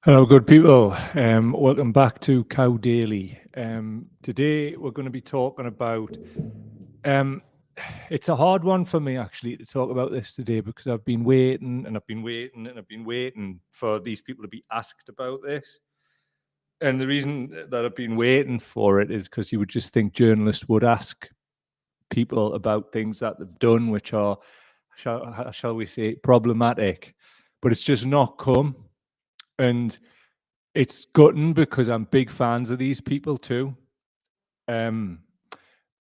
Hello, good people. Welcome back to Cow Daily. Today we're going to be talking about. Um, it's a hard one for me actually to talk about this today because I've been waiting and I've been waiting and I've been waiting for these people to be asked about this. And the reason that I've been waiting for it is because you would just think journalists would ask people about things that they've done, which are, shall we say, problematic. But it's just not come. And it's gutting because I'm big fans of these people too. Um,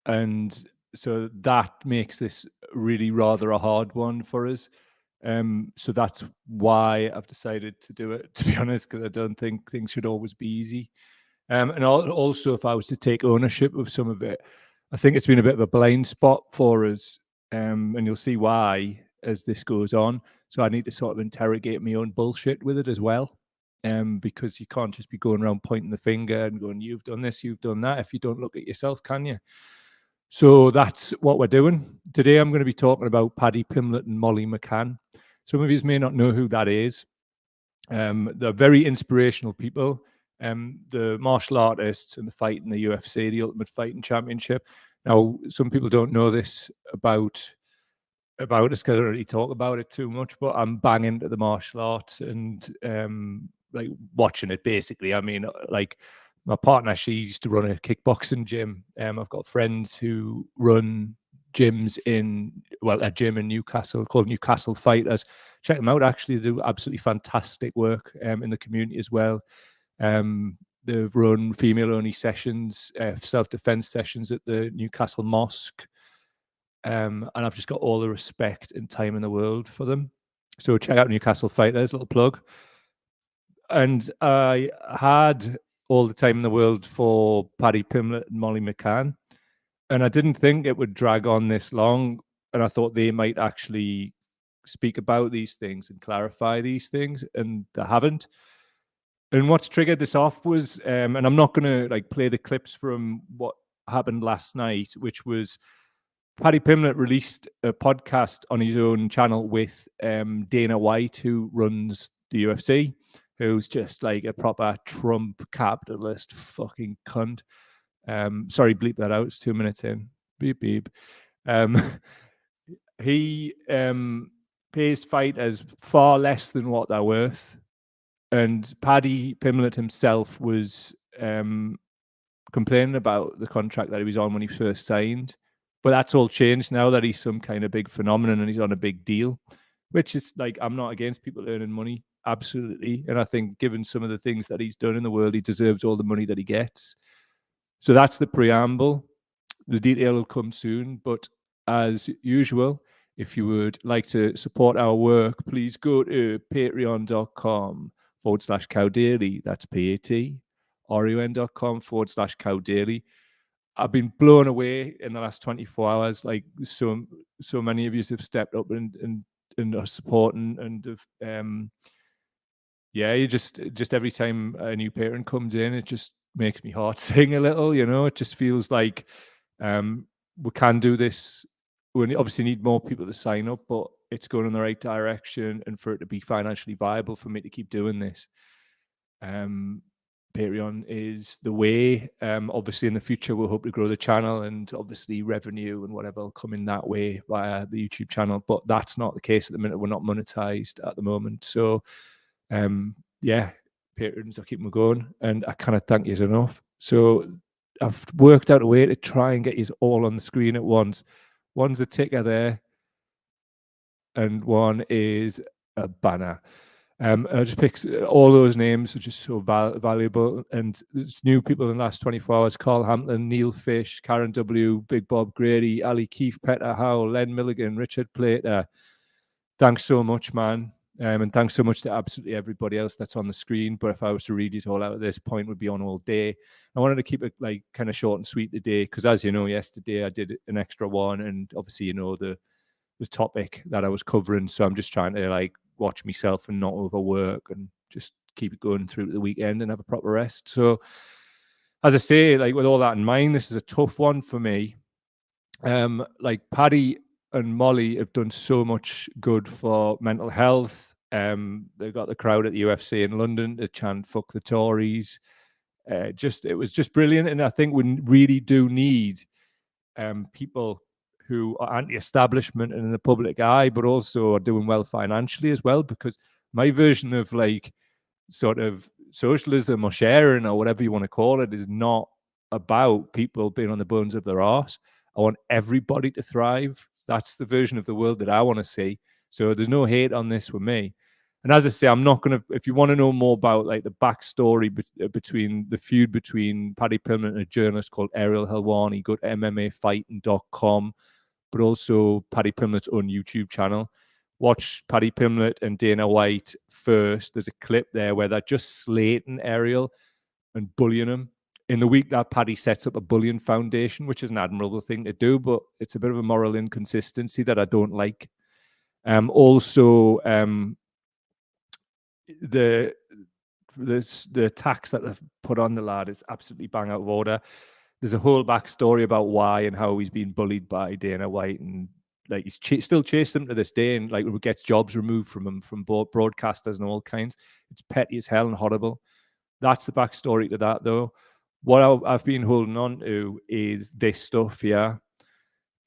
and so that makes this really rather a hard one for us. So that's why I've decided to do it, to be honest, because I don't think things should always be easy. And also, if I was to take ownership of some of it, I think it's been a bit of a blind spot for us. And you'll see why as this goes on. So I need to sort of interrogate my own bullshit with it as well. Because you can't just be going around pointing the finger and going, you've done this, you've done that, if you don't look at yourself, can you? So that's what we're doing. Today I'm going to be talking about Paddy Pimblett and Molly McCann. Some of you may not know who that is. They're very inspirational people. The martial artists and the fight in the UFC, the Ultimate Fighting Championship. Now, some people don't know this about us because I don't really talk about it too much, but I'm bang into the martial arts and like watching it basically. I mean, like my partner, she used to run a kickboxing gym. I've got friends who run gyms a gym in Newcastle called Newcastle Fighters. Check them out. Actually, they do absolutely fantastic work in the community as well. They've run female-only sessions, self-defense sessions at the Newcastle Mosque. And I've just got all the respect and time in the world for them. So check out Newcastle Fighters, little plug. And I had all the time in the world for Paddy Pimblett and Molly McCann. And I didn't think it would drag on this long. And I thought they might actually speak about these things and clarify these things. And they haven't. And what's triggered this off was, and I'm not going to like play the clips from what happened last night, which was Paddy Pimblett released a podcast on his own channel with Dana White, who runs the UFC, who's just like a proper Trump capitalist fucking cunt. Sorry, bleep that out. It's 2 minutes in. Beep, beep. He pays fighters far less than what they're worth. And Paddy Pimblett himself was complaining about the contract that he was on when he first signed. But that's all changed now that he's some kind of big phenomenon and he's on a big deal, which is like, I'm not against people earning money. Absolutely. And I think given some of the things that he's done in the world, he deserves all the money that he gets. So that's the preamble. The detail will come soon. But as usual, if you would like to support our work, please go to patreon.com/cowdaily. That's patreon.com/cowdaily. I've been blown away in the last 24 hours. Like so many of you have stepped up and are supporting and have, yeah, you just every time a new parent comes in, it just makes me heart sing a little. It just feels like we can do this. We obviously need more people to sign up, but it's going in the right direction, and for it to be financially viable for me to keep doing this. Patreon is the way. Obviously, in the future, we'll hope to grow the channel, and obviously, revenue and whatever will come in that way via the YouTube channel. But that's not the case at the minute. We're not monetized at the moment. So, yeah, patrons are keeping me going, and I cannot thank you enough. So, I've worked out a way to try and get you all on the screen at once. One's a ticker there, and one is a banner. I just picked all those names are just so valuable. And there's new people in the last 24 hours: Carl Hampton, Neil Fish, Karen W., Big Bob Grady, Ali Keefe, Petter Howell, Len Milligan, Richard Plater. Thanks so much, man. And thanks so much to absolutely everybody else that's on the screen. But if I was to read these all out at this point, we'd be on all day. I wanted to keep it like kind of short and sweet today, because as you know, yesterday I did an extra one, and obviously you know the topic that I was covering. So I'm just trying to like watch myself and not overwork and just keep it going through the weekend and have a proper rest. So as I say, like with all that in mind, this is a tough one for me. Like Paddy and Molly have done so much good for mental health They've got the crowd at the UFC in London to chant "fuck the Tories." It was just brilliant, and I think we really do need people who are anti-establishment and in the public eye, but also are doing well financially as well. Because my version of like sort of socialism or sharing or whatever you want to call it is not about people being on the bones of their arse. I want everybody to thrive. That's the version of the world that I want to see. So there's no hate on this with me. And as I say, I'm not going to, if you want to know more about like the backstory between the feud between Paddy Pimblett and a journalist called Ariel Helwani, go to MMAfighting.com, but also Paddy Pimblett's own YouTube channel. Watch Paddy Pimblett and Dana White first. There's a clip there where they're just slating Ariel and bullying him. In the week that Paddy sets up a bullying foundation, which is an admirable thing to do, but it's a bit of a moral inconsistency that I don't like. Also, the tax that they've put on the lad is absolutely bang out of order. There's a whole backstory about why and how he's been bullied by Dana White, and like he's still chasing him to this day, and like gets jobs removed from him from broadcasters and all kinds. It's petty as hell and horrible. That's the backstory to that, though. What I've been holding on to is this stuff here.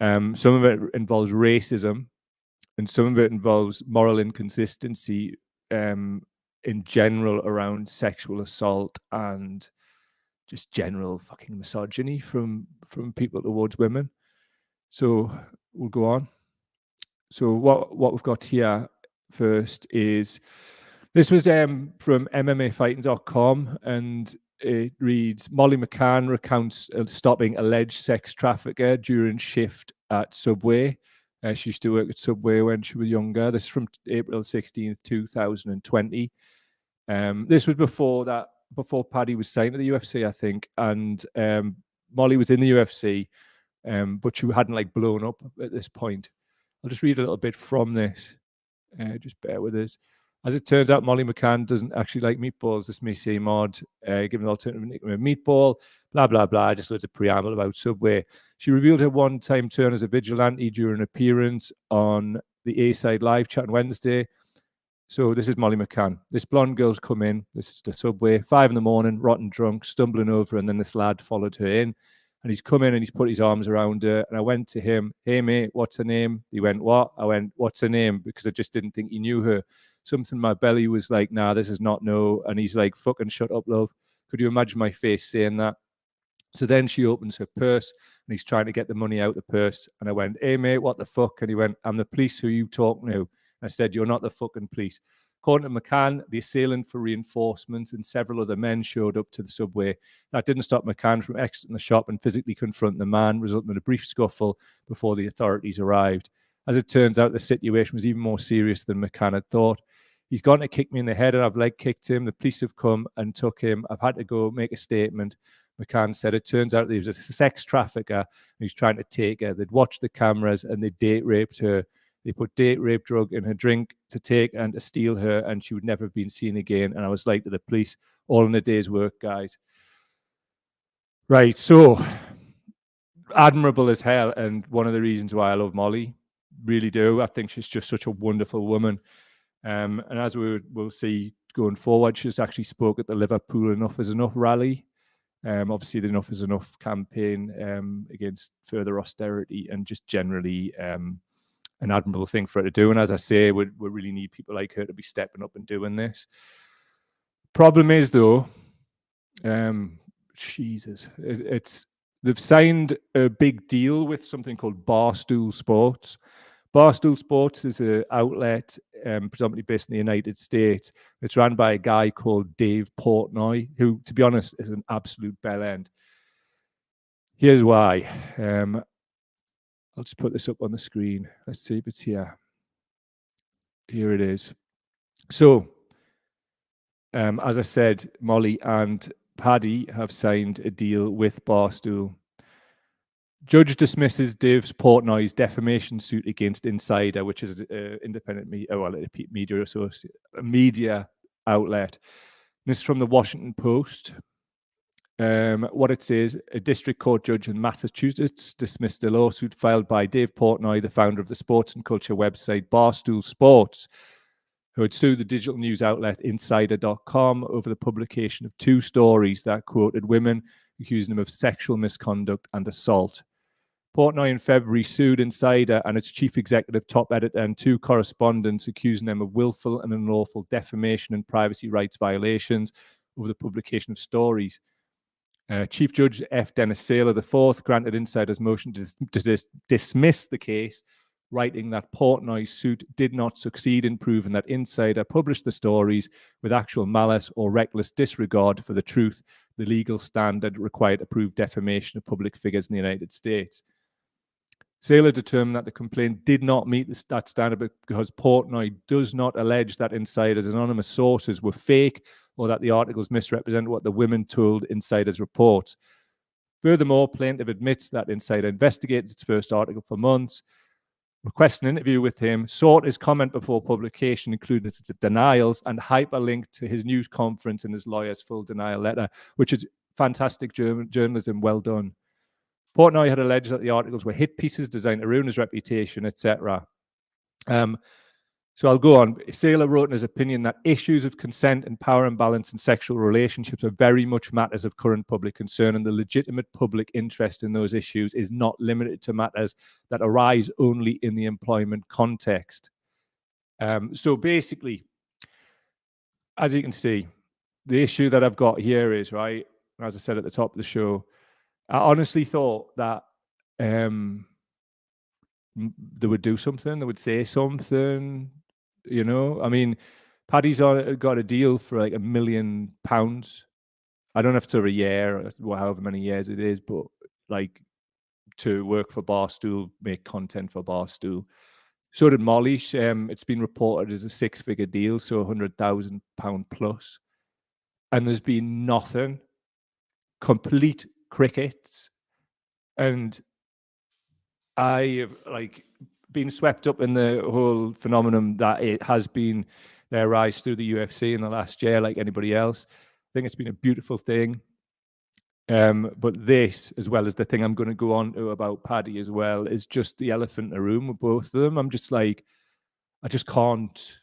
Some of it involves racism, and some of it involves moral inconsistency in general around sexual assault and just general fucking misogyny from people towards women. So we'll go on. So what we've got here first is, this was from MMAfighting.com, and it reads, Molly McCann recounts stopping alleged sex trafficker during shift at Subway. She used to work at Subway when she was younger. This is from April 16th, 2020. This was before Paddy was signed to the UFC, I think, and Molly was in the UFC, but she hadn't like blown up at this point. I'll just read a little bit from this. Just bear with us. As it turns out, Molly McCann doesn't actually like meatballs. This may seem odd, given the alternative nickname of meatball, blah, blah, blah. Just loads of preamble about Subway. She revealed her one-time turn as a vigilante during an appearance on the A-Side Live chat on Wednesday. So this is Molly McCann. This blonde girl's come in. This is the Subway, 5 a.m, rotten drunk, stumbling over, and then this lad followed her in. And he's come in and he's put his arms around her. And I went to him, hey, mate, what's her name? He went, what? I went, what's her name? Because I just didn't think he knew her. Something in my belly was like, nah, this is not no. And he's like, fucking shut up, love. Could you imagine my face saying that? So then she opens her purse and he's trying to get the money out of the purse. And I went, hey, mate, what the fuck? And he went, I'm the police. Who you talking to? I said, you're not the fucking police. According to McCann, the assailant for reinforcements and several other men showed up to the Subway. That didn't stop McCann from exiting the shop and physically confronting the man, resulting in a brief scuffle before the authorities arrived. As it turns out, the situation was even more serious than McCann had thought. He's gone to kick me in the head and I've leg kicked him. The police have come and took him. I've had to go make a statement. McCann said it turns out that he was a sex trafficker and he's trying to take her. They'd watched the cameras and they date raped her. They put date rape drug in her drink to take and to steal her, and she would never have been seen again. And I was like to the police, all in a day's work, guys. Right, so admirable as hell, and one of the reasons why I love Molly, really do. I think she's just such a wonderful woman. And as we'll see going forward, she's actually spoke at the Liverpool Enough is Enough rally. Obviously, the Enough is Enough campaign against further austerity and just generally an admirable thing for her to do. And as I say, we really need people like her to be stepping up and doing this. Problem is, though, Jesus, they've signed a big deal with something called Barstool Sports. Barstool Sports is an outlet predominantly based in the United States. It's run by a guy called Dave Portnoy, who, to be honest, is an absolute bellend. Here's why. I'll just put this up on the screen. Let's see if it's here. Here it is. So, as I said, Molly and Paddy have signed a deal with Barstool. Judge dismisses Dave Portnoy's defamation suit against Insider, which is an independent media outlet. This is from the Washington Post. What it says, a district court judge in Massachusetts dismissed a lawsuit filed by Dave Portnoy, the founder of the sports and culture website Barstool Sports, who had sued the digital news outlet Insider.com over the publication of 2 stories that quoted women, accusing them of sexual misconduct and assault. Portnoy in February sued Insider and its chief executive, top editor, and 2 correspondents, accusing them of willful and unlawful defamation and privacy rights violations over the publication of stories. Chief Judge F. Dennis Saylor IV granted Insider's motion to dismiss the case, writing that Portnoy's suit did not succeed in proving that Insider published the stories with actual malice or reckless disregard for the truth, the legal standard required to prove defamation of public figures in the United States. Saylor determined that the complaint did not meet that standard because Portnoy does not allege that Insider's anonymous sources were fake or that the articles misrepresent what the women told Insider's reports. Furthermore, plaintiff admits that Insider investigated its first article for months, requested an interview with him, sought his comment before publication, including its denials, and hyperlinked to his news conference and his lawyer's full denial letter, which is fantastic journalism, well done. Portnoy had alleged that the articles were hit pieces designed to ruin his reputation, etc. So I'll go on. Saylor wrote in his opinion that issues of consent and power imbalance in sexual relationships are very much matters of current public concern, and the legitimate public interest in those issues is not limited to matters that arise only in the employment context. So basically, as you can see, the issue that I've got here is, right, as I said at the top of the show, I honestly thought that they would do something, they would say something, you know. I mean, Paddy's got a deal for like £1 million. I don't know if it's over a year or however many years it is, but like to work for Barstool, make content for Barstool. So did Molly. It's been reported as a 6-figure deal, so £100,000 plus. And there's been nothing, complete crickets. And I have like been swept up in the whole phenomenon that it has been their rise through the UFC in the last year, like anybody else. I think it's been a beautiful thing. But this, as well as the thing I'm going to go on to about Paddy as well, is just the elephant in the room with both of them. I'm just like, I just can't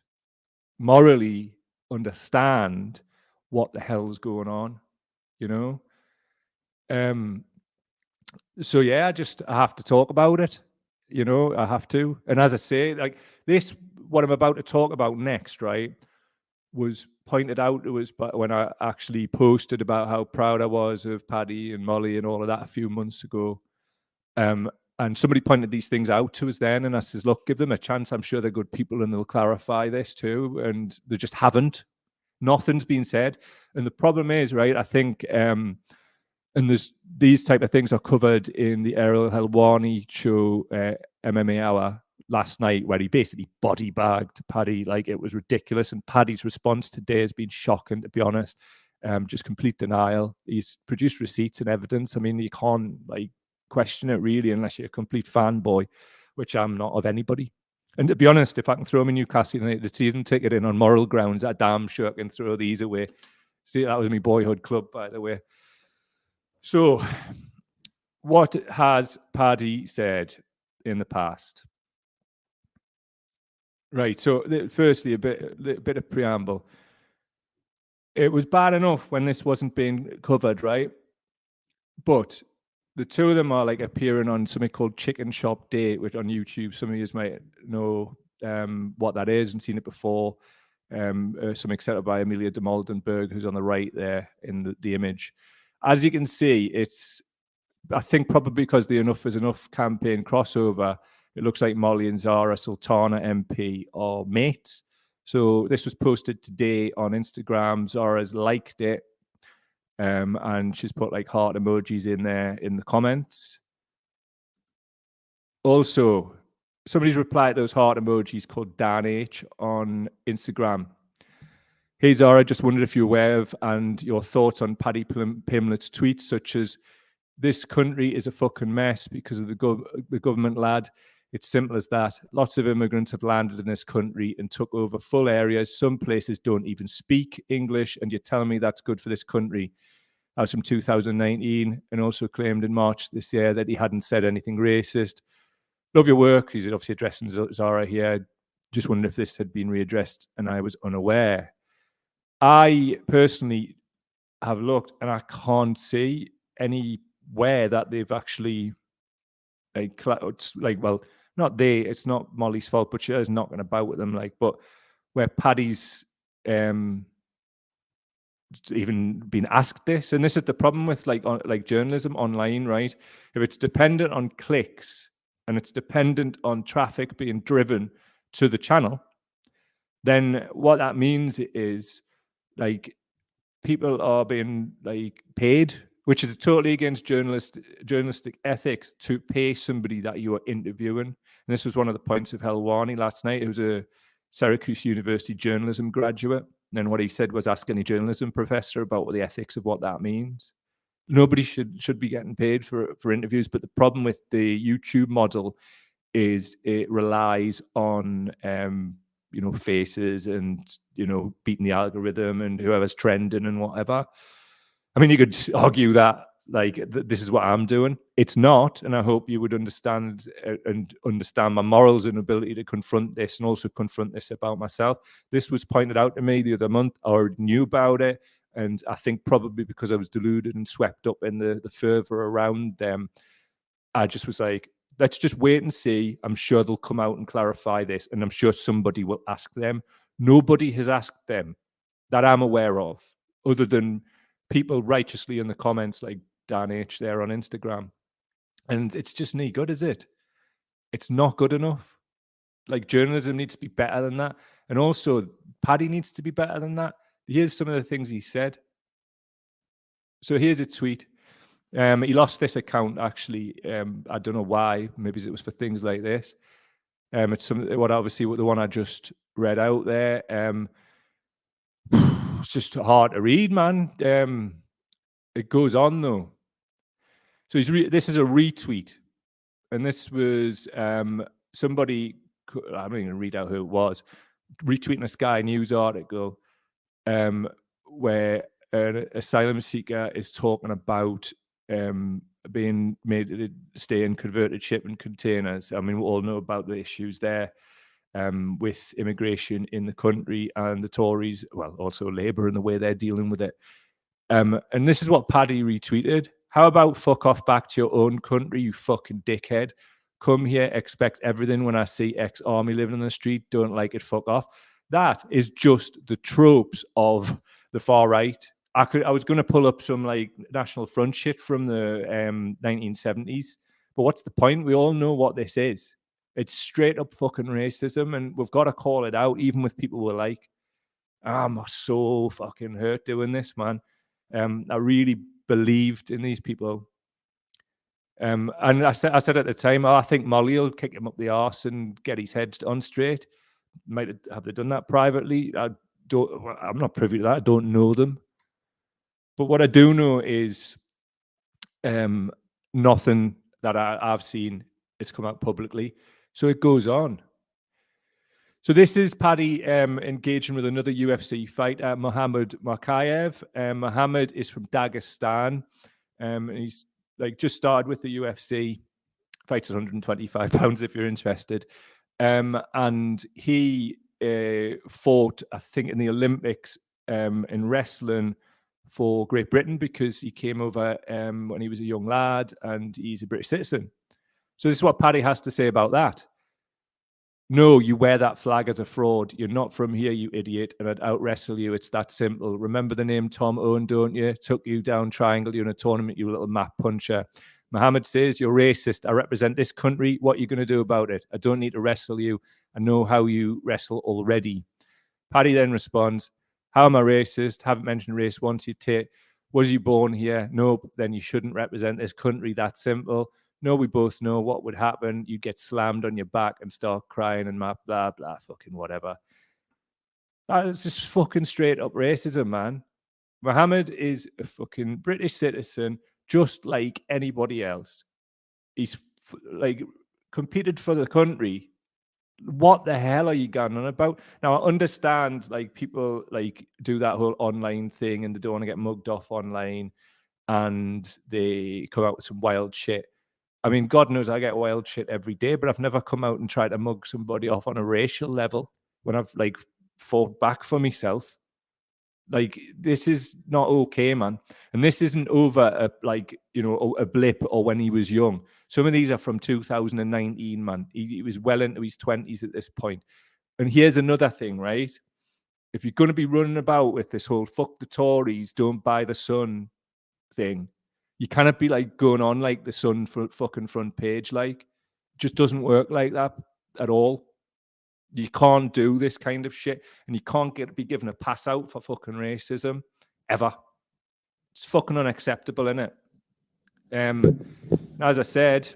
morally understand what the hell's going on, you know? So yeah, I have to talk about it, you know, I have to. And as I say, like this, what I'm about to talk about next, right, was pointed out to us but when I actually posted about how proud I was of Paddy and Molly and all of that a few months ago. And somebody pointed these things out to us then, and I says, look, give them a chance. I'm sure they're good people and they'll clarify this too. And they just haven't. Nothing's been said. And the problem is, right, I think, and there's these type of things are covered in the Errol Helwani show, MMA Hour, last night, where he basically body bagged Paddy. Like, it was ridiculous. And Paddy's response today has been shocking, to be honest. Just complete denial. He's produced receipts and evidence. I mean, you can't like question it really unless you're a complete fanboy, which I'm not of anybody. And to be honest, if I can throw him a Newcastle United season ticket in on moral grounds, I damn sure I can throw these away. See, that was my boyhood club, by the way. So, what has Paddy said in the past? Right. So, firstly, a bit of preamble. It was bad enough when this wasn't being covered, right? But the two of them are like appearing on something called Chicken Shop Date, which on YouTube, some of you might know what that is and seen it before. Something set up by Amelia de Moldenberg, who's on the right there in the image. As you can see, it's, I think probably because the Enough is Enough campaign crossover, it looks like Molly and Zara Sultana MP are mates. So this was posted today on Instagram. Zara's liked it. And she's put like heart emojis in there in the comments. Also, somebody's replied to those heart emojis called Dan H on Instagram. Hey Zara, just wondered if you're aware of and your thoughts on Paddy Pimlet's tweets, such as, this country is a fucking mess because of the government, lad. It's simple as that. Lots of immigrants have landed in this country and took over full areas. Some places don't even speak English, and you're telling me that's good for this country. That was from 2019, and also claimed in March this year that he hadn't said anything racist. Love your work. He's obviously addressing Zara here. Just wondered if this had been readdressed and I was unaware. I personally have looked and I can't see anywhere that they've actually well, not they, it's not Molly's fault, but she is knocking about with them, but where Paddy's even been asked this, and this is the problem with journalism online, right? If it's dependent on clicks and it's dependent on traffic being driven to the channel, then what that means is people are being paid, which is totally against journalistic ethics, to pay somebody that you are interviewing. And this was one of the points of Helwani last night. It was a Syracuse University journalism graduate. And what he said was, ask any journalism professor about what the ethics of what that means. Nobody should be getting paid for interviews. But the problem with the YouTube model is it relies on faces and beating the algorithm and whoever's trending and whatever. I mean, you could argue that this is what I'm doing. It's not, and I hope you would understand my morals and ability to confront this, and also confront this about myself. This was pointed out to me the other month. I already knew about it, and I think probably because I was deluded and swept up in the fervor around them, I just was like, let's just wait and see. I'm sure they'll come out and clarify this, and I'm sure somebody will ask them. Nobody has asked them that I'm aware of, other than people righteously in the comments like Dan H there on Instagram. And it's just not good, is it? It's not good enough. Journalism needs to be better than that. And also, Paddy needs to be better than that. Here's some of the things he said. So here's a tweet. He lost this account, actually. I don't know why. Maybe it was for things like this. It's the one I just read out there. It's just hard to read, man. It goes on, though. So this is a retweet. And this was somebody, I'm not even going to read out who it was, retweeting a Sky News article where an asylum seeker is talking about being made to stay in converted shipping containers. I mean, we all know about the issues there with immigration in the country, and the Tories, well, also Labour, and the way they're dealing with it. And this is what Paddy retweeted. How about fuck off back to your own country, you fucking dickhead. Come here, expect everything. When I see ex-army living on the street, don't like it, fuck off. That is just the tropes of the far right. I was going to pull up some National Front shit from the 1970s, but what's the point? We all know what this is. It's straight up fucking racism, and we've got to call it out, even with people we're like. I'm so fucking hurt doing this, man. I really believed in these people. And I said at the time, I think Molly will kick him up the arse and get his head on straight. Have they done that privately? I'm not privy to that. I don't know them. But what I do know is nothing that I've seen has come out publicly. So it goes on. So this is Paddy engaging with another UFC fighter, Mohamed Markayev. Mohamed is from Dagestan. And he's just started with the UFC. Fights at 125 pounds if you're interested. And he fought, I think, in the Olympics in wrestling for Great Britain, because he came over when he was a young lad, and he's a British citizen. So this is what Paddy has to say about that. No, you wear that flag as a fraud. You're not from here, you idiot, and I'd out-wrestle you. It's that simple. Remember the name Tom Owen, don't you? Took you down, triangle you in a tournament, you little map puncher. Mohammed says, you're racist. I represent this country. What are you going to do about it? I don't need to wrestle you. I know how you wrestle already. Paddy then responds, how am I racist? Haven't mentioned race once. Was you born here? No, then you shouldn't represent this country. That simple. No, we both know what would happen. You'd get slammed on your back and start crying and blah, blah, fucking whatever. That's just fucking straight up racism, man. Mohammed is a fucking British citizen, just like anybody else. He's competed for the country. What the hell are you going on about? Now, I understand people do that whole online thing, and they don't want to get mugged off online, and they come out with some wild shit. I mean, God knows I get wild shit every day, but I've never come out and tried to mug somebody off on a racial level when I've like fought back for myself. Like, this is not okay, man. And this isn't over a blip or when he was young. Some of these are from 2019, man. He was well into his 20s at this point. And here's another thing, right? If you're going to be running about with this whole fuck the Tories, don't buy the Sun thing, you cannot be like going on like the Sun fucking front page. Like, it just doesn't work like that at all. You can't do this kind of shit, and you can't be given a pass out for fucking racism ever. It's fucking unacceptable, isn't it? As I said,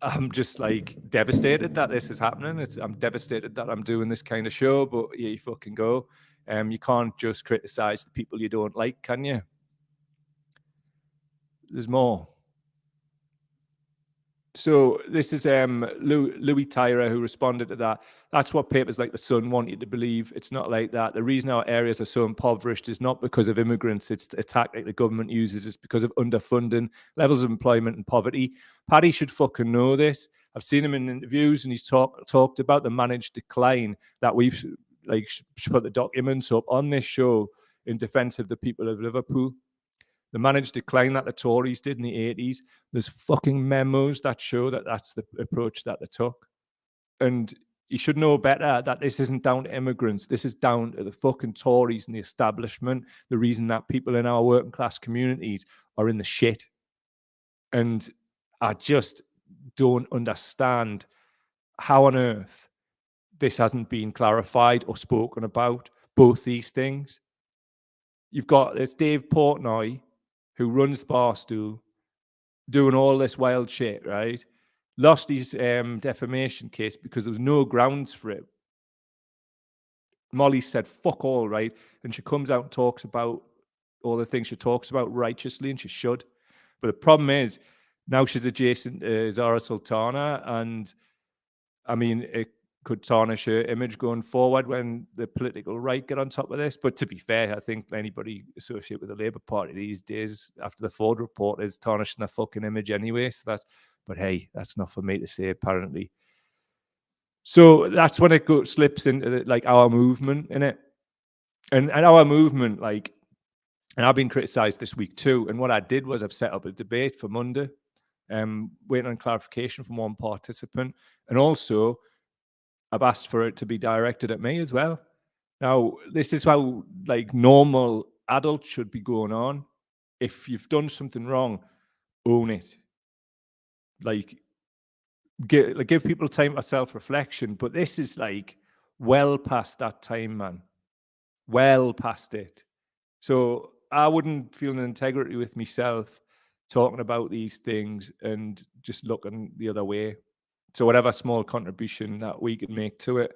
I'm just like devastated that this is happening. I'm devastated that I'm doing this kind of show, but yeah, you fucking go. You can't just criticize the people you don't like, can you? There's more. So this is Louis Tyra who responded to that. That's what papers like The Sun want you to believe. It's not like that. The reason our areas are so impoverished is not because of immigrants. It's a tactic the government uses. It's because of underfunding, levels of employment and poverty. Paddy should fucking know this. I've seen him in interviews and he's talked about the managed decline that we've put the documents up on this show in defense of the people of Liverpool. The managed decline that the Tories did in the 80s. There's fucking memos that show that that's the approach that they took. And you should know better that this isn't down to immigrants. This is down to the fucking Tories and the establishment. The reason that people in our working class communities are in the shit. And I just don't understand how on earth this hasn't been clarified or spoken about, both these things. You've got it's Dave Portnoy, who runs Barstool, doing all this wild shit, right? Lost his defamation case because there was no grounds for it. Molly said, fuck all, right? And she comes out and talks about all the things she talks about righteously, and she should. But the problem is, now she's adjacent to Zara Sultana, and I mean, it could tarnish her image going forward when the political right get on top of this. But to be fair, I think anybody associated with the Labour Party these days, after the Ford report, is tarnishing their fucking image anyway. So but hey, that's not for me to say, apparently. So that's when it slips into like our movement, innit? And our movement, like, and I've been criticised this week too. And what I did was I've set up a debate for Monday, waiting on clarification from one participant, and also I've asked for it to be directed at me as well. Now, this is how like normal adults should be going on. If you've done something wrong, own it. Like, give people time for self-reflection. But this is like well past that time, man. Well past it. So I wouldn't feel an integrity with myself talking about these things and just looking the other way. So whatever small contribution that we can make to it,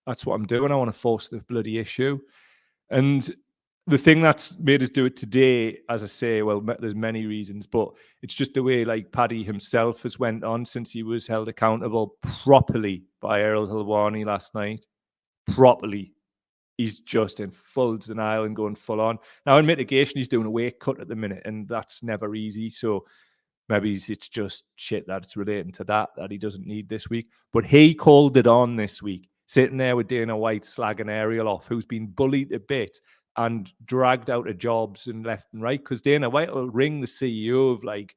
that's what I'm doing. I want to force the bloody issue. And the thing that's made us do it today, as I say, well, there's many reasons, but it's just the way like Paddy himself has went on since he was held accountable properly by Errol Hilwani last night. Properly. He's just in full denial and going full on. Now, in mitigation, he's doing a weight cut at the minute, and that's never easy. So maybe it's just shit that's relating to that he doesn't need this week. But he called it on this week, sitting there with Dana White slagging Ariel off, who's been bullied a bit and dragged out of jobs and left and right. Because Dana White will ring the CEO of like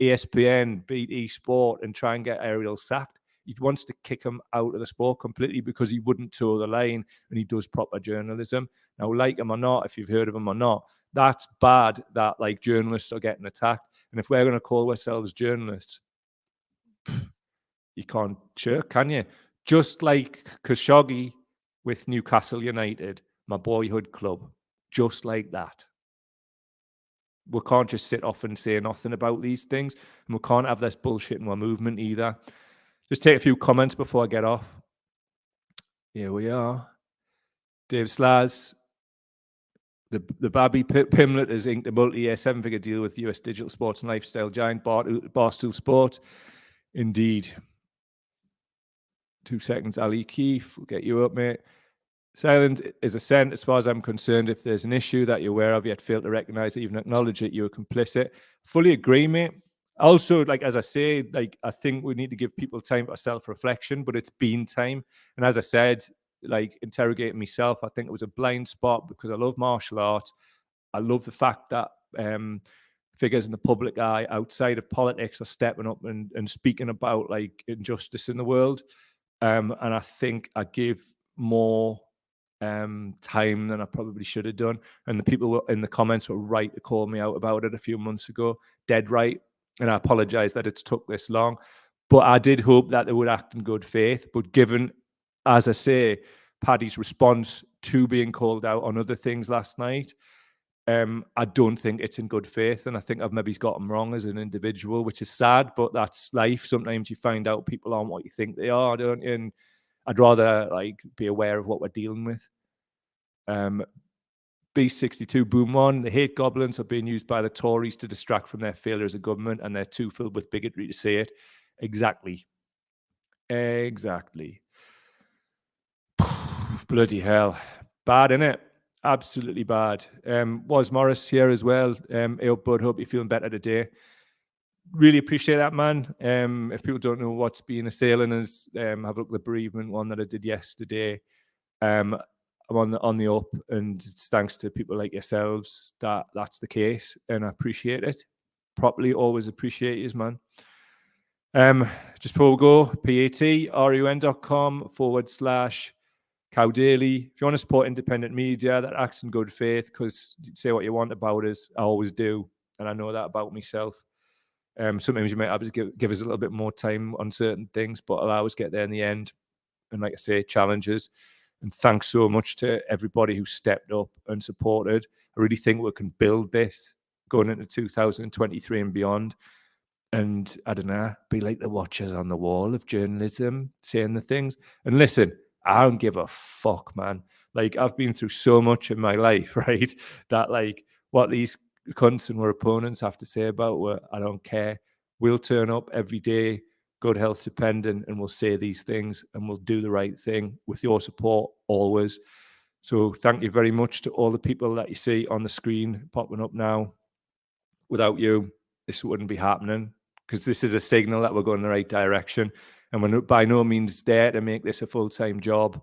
ESPN, BT Sport, and try and get Ariel sacked. He wants to kick him out of the sport completely because he wouldn't toe the line and he does proper journalism. Now, like him or not, if you've heard of him or not, that's bad that like journalists are getting attacked. And if we're going to call ourselves journalists, you can't shirk, can you? Just like Khashoggi with Newcastle United, my boyhood club, just like that. We can't just sit off and say nothing about these things, and we can't have this bullshit in our movement either. Just take a few comments before I get off. Here we are. Dave Slaz. The Babby Pimlet has inked a multi-year 7-figure deal with US digital sports and lifestyle giant Barstool Sports. Indeed. 2 seconds, Ali Keefe. We'll get you up, mate. Silent is assent as far as I'm concerned. If there's an issue that you're aware of, yet fail to recognise it, even acknowledge it, you're complicit. Fully agree, mate. Also, like, as I say, like, I think we need to give people time for self-reflection, but it's been time. And as I said, like, interrogating myself, I think it was a blind spot because I love martial arts. I love the fact that figures in the public eye outside of politics are stepping up and speaking about like injustice in the world. And I think I gave more time than I probably should have done. And the people in the comments were right to call me out about it a few months ago, dead right. And I apologize that it's took this long. But I did hope that they would act in good faith. But given, as I say, Paddy's response to being called out on other things last night, I don't think it's in good faith. And I think I've maybe got him wrong as an individual, which is sad, but that's life. Sometimes you find out people aren't what you think they are, don't you? And I'd rather like be aware of what we're dealing with. B62 Boom One, the hate goblins are being used by the Tories to distract from their failure as a government, and they're too filled with bigotry to say it. Exactly. Bloody hell. Bad, innit? Absolutely bad. Was Morris here as well. Hey, bud, hope you're feeling better today. Really appreciate that, man. If people don't know what's been assailing us, have a look at the bereavement one that I did yesterday. I'm on the up, and it's thanks to people like yourselves that that's the case, and I appreciate it. Properly, always appreciate you, man. Just before we go, patreon.com/Cow Daily. If you want to support independent media that acts in good faith, because say what you want about us, I always do, and I know that about myself. Sometimes you might have to give us a little bit more time on certain things, but I'll always get there in the end. And like I say, challenges. And thanks so much to everybody who stepped up and supported. I really think we can build this going into 2023 and beyond. And I don't know, be like the watchers on the wall of journalism, saying the things. And listen, I don't give a fuck, man. Like, I've been through so much in my life, right? That like what these cunts and our opponents have to say about, I don't care. We'll turn up every day, good health dependent, and we'll say these things and we'll do the right thing with your support always. So thank you very much to all the people that you see on the screen popping up now. Without you, this wouldn't be happening, because this is a signal that we're going in the right direction. And we're by no means there to make this a full-time job.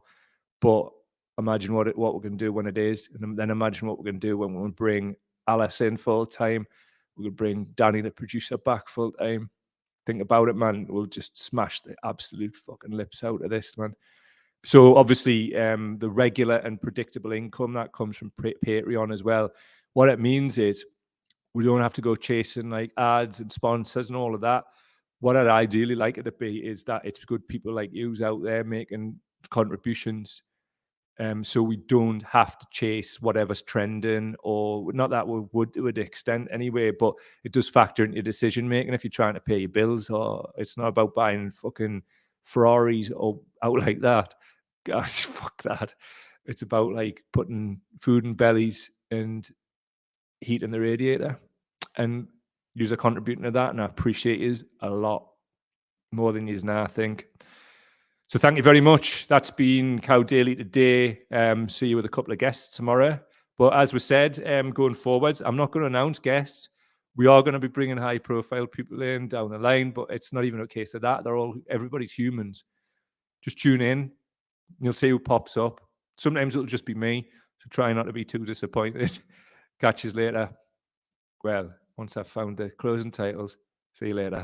But imagine what we're going to do when it is. And then imagine what we're going to do when we bring Alice in full-time. We're going to bring Danny, the producer, back full-time. Think about it, man. We'll just smash the absolute fucking lips out of this, man. So obviously, the regular and predictable income that comes from Patreon as well. What it means is we don't have to go chasing like ads and sponsors and all of that. What I'd ideally like it to be is that it's good people like yous out there making contributions. So we don't have to chase whatever's trending, or not that we would to an extent anyway, but it does factor into decision making if you're trying to pay your bills. Or it's not about buying fucking Ferraris or out like that. Gosh, fuck that. It's about like putting food in bellies and heating the radiator, and you're contributing to that, and I appreciate you a lot more than you now, I think. So thank you very much. That's been Cow Daily today. See you with a couple of guests tomorrow. But as we said, going forwards, I'm not going to announce guests. We are going to be bringing high-profile people in down the line, but it's not even a case of that. Everybody's humans. Just tune in, and you'll see who pops up. Sometimes it'll just be me, so try not to be too disappointed. Catch you later. Well, once I've found the closing titles. See you later.